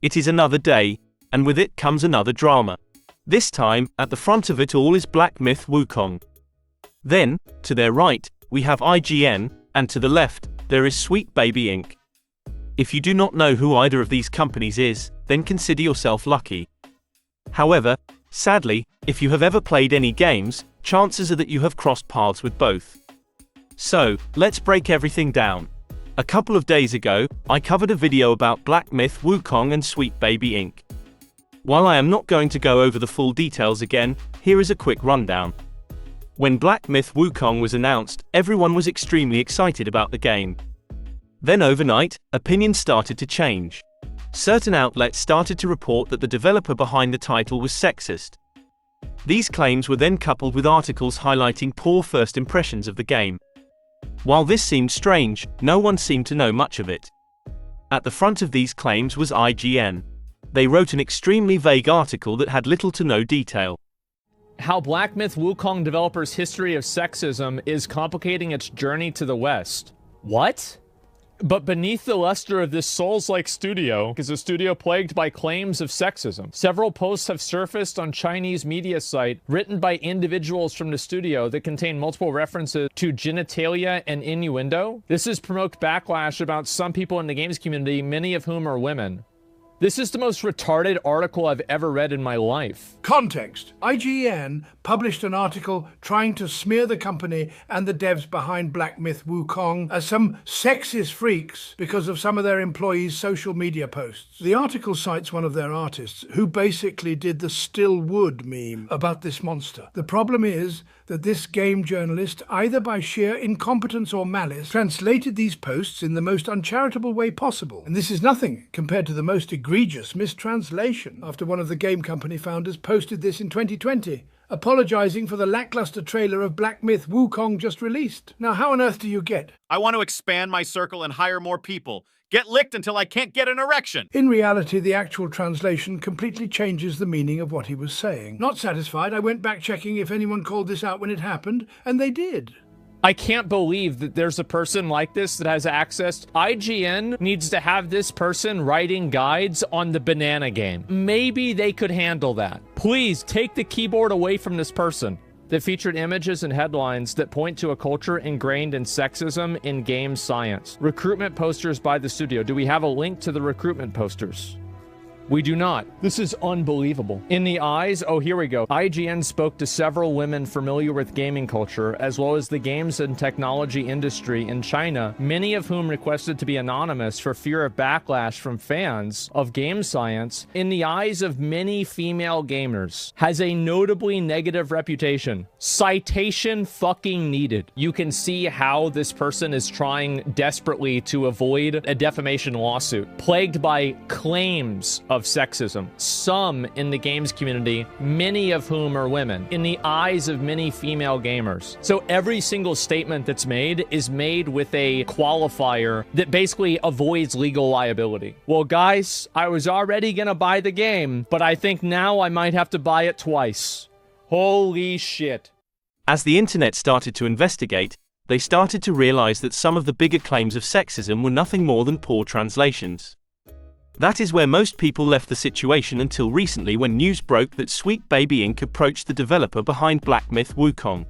It is another day, and with it comes another drama. This time, at the front of it all is Black Myth Wukong. Then, to their right, we have IGN, and to the left, there is Sweet Baby Inc. If you do not know who either of these companies is, then consider yourself lucky. However, sadly, if you have ever played any games, chances are that you have crossed paths with both. So, let's break everything down. A couple of days ago, I covered a video about Black Myth Wukong and Sweet Baby Inc. While I am not going to go over the full details again, here is a quick rundown. When Black Myth Wukong was announced, everyone was extremely excited about the game. Then overnight, opinions started to change. Certain outlets started to report that the developer behind the title was sexist. These claims were then coupled with articles highlighting poor first impressions of the game. While this seemed strange, no one seemed to know much of it. At the front of these claims was IGN. They wrote an extremely vague article that had little to no detail. How Black Myth Wukong developers' history of sexism is complicating its journey to the West. What? But beneath the luster of this Souls-like studio is a studio plagued by claims of sexism. Several posts have surfaced on Chinese media site written by individuals from the studio that contain multiple references to genitalia and innuendo. This has provoked backlash about some people in the games community, many of whom are women. This is the most retarded article I've ever read in my life. Context. IGN published an article trying to smear the company and the devs behind Black Myth Wukong as some sexist freaks because of some of their employees' social media posts. The article cites one of their artists who basically did the still wood meme about this monster. The problem is that this game journalist, either by sheer incompetence or malice, translated these posts in the most uncharitable way possible. And this is nothing compared to the most egregious mistranslation after one of the game company founders posted this in 2020, apologizing for the lackluster trailer of Black Myth Wukong just released. Now, how on earth do you get? I want to expand my circle and hire more people. Get licked until I can't get an erection. In reality, the actual translation completely changes the meaning of what he was saying. Not satisfied, I went back checking if anyone called this out when it happened, and they did. I can't believe that there's a person like this that has access. IGN needs to have this person writing guides on the banana game. Maybe they could handle that. Please take the keyboard away from this person. That featured images and headlines that point to a culture ingrained in sexism in game science. Recruitment posters by the studio. Do we have a link to the recruitment posters? We do not. This is unbelievable. In the eyes, oh, here we go. IGN spoke to several women familiar with gaming culture, as well as the games and technology industry in China, many of whom requested to be anonymous for fear of backlash from fans of game science. In the eyes of many female gamers, has a notably negative reputation. Citation fucking needed. You can see how this person is trying desperately to avoid a defamation lawsuit, plagued by claims of sexism. Some in the games community, many of whom are women, in the eyes of many female gamers. So every single statement that's made is made with a qualifier that basically avoids legal liability. Well, guys, I was already gonna buy the game, but I think now I might have to buy it twice. Holy shit. As the internet started to investigate, they started to realize that some of the bigger claims of sexism were nothing more than poor translations. That is where most people left the situation until recently, when news broke that Sweet Baby Inc. approached the developer behind Black Myth Wukong.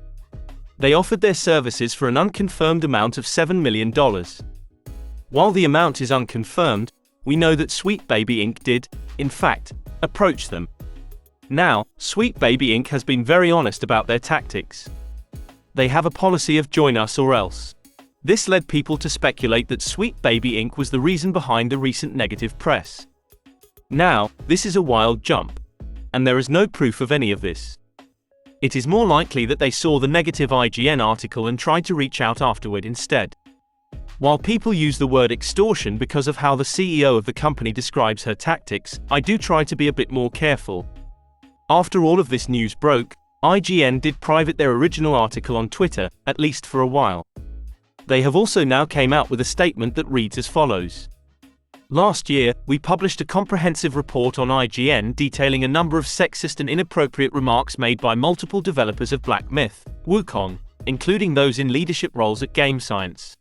They offered their services for an unconfirmed amount of $7 million. While the amount is unconfirmed, we know that Sweet Baby Inc. did, in fact, approach them. Now, Sweet Baby Inc. has been very honest about their tactics. They have a policy of join us or else. This led people to speculate that Sweet Baby Inc. was the reason behind the recent negative press. Now, this is a wild jump, and there is no proof of any of this. It is more likely that they saw the negative IGN article and tried to reach out afterward instead. While people use the word extortion because of how the CEO of the company describes her tactics, I do try to be a bit more careful. After all of this news broke, IGN did private their original article on Twitter, at least for a while. They have also now came out with a statement that reads as follows. Last year, we published a comprehensive report on IGN detailing a number of sexist and inappropriate remarks made by multiple developers of Black Myth Wukong, including those in leadership roles at Game Science.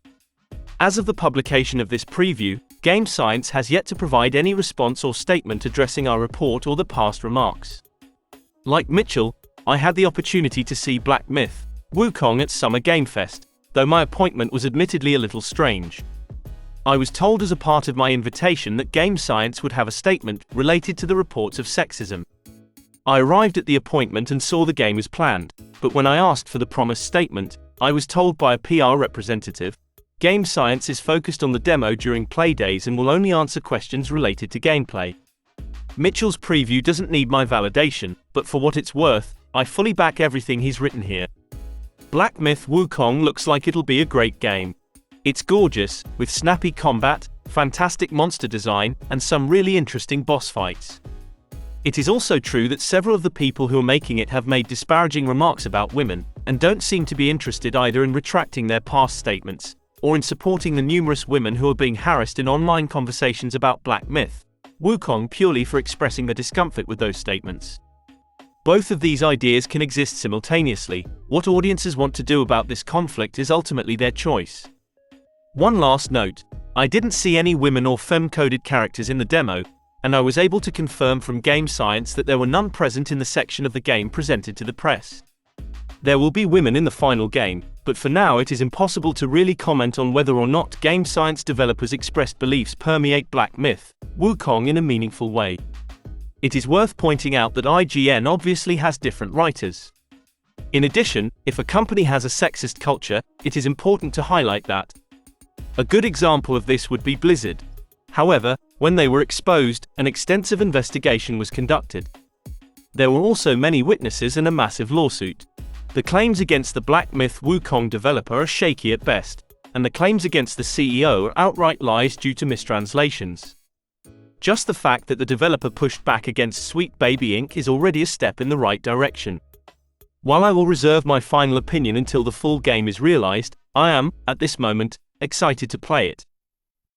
As of the publication of this preview, Game Science has yet to provide any response or statement addressing our report or the past remarks. Like Mitchell, I had the opportunity to see Black Myth Wukong at Summer Game Fest, though my appointment was admittedly a little strange. I was told as a part of my invitation that Game Science would have a statement related to the reports of sexism. I arrived at the appointment and saw the game as planned, but when I asked for the promised statement, I was told by a PR representative, Game Science is focused on the demo during play days and will only answer questions related to gameplay. Mitchell's preview doesn't need my validation, but for what it's worth, I fully back everything he's written here. Black Myth Wukong looks like it'll be a great game. It's gorgeous, with snappy combat, fantastic monster design, and some really interesting boss fights. It is also true that several of the people who are making it have made disparaging remarks about women, and don't seem to be interested either in retracting their past statements, or in supporting the numerous women who are being harassed in online conversations about Black Myth Wukong purely for expressing their discomfort with those statements. Both of these ideas can exist simultaneously. What audiences want to do about this conflict is ultimately their choice. One last note, I didn't see any women or femme-coded characters in the demo, and I was able to confirm from Game Science that there were none present in the section of the game presented to the press. There will be women in the final game, but for now it is impossible to really comment on whether or not Game Science developers' expressed beliefs permeate Black Myth Wukong in a meaningful way. It is worth pointing out that IGN obviously has different writers. In addition, if a company has a sexist culture, it is important to highlight that. A good example of this would be Blizzard. However, when they were exposed, an extensive investigation was conducted. There were also many witnesses and a massive lawsuit. The claims against the Black Myth Wukong developer are shaky at best, and the claims against the CEO are outright lies due to mistranslations. Just the fact that the developer pushed back against Sweet Baby Inc. is already a step in the right direction. While I will reserve my final opinion until the full game is realized, I am, at this moment, excited to play it.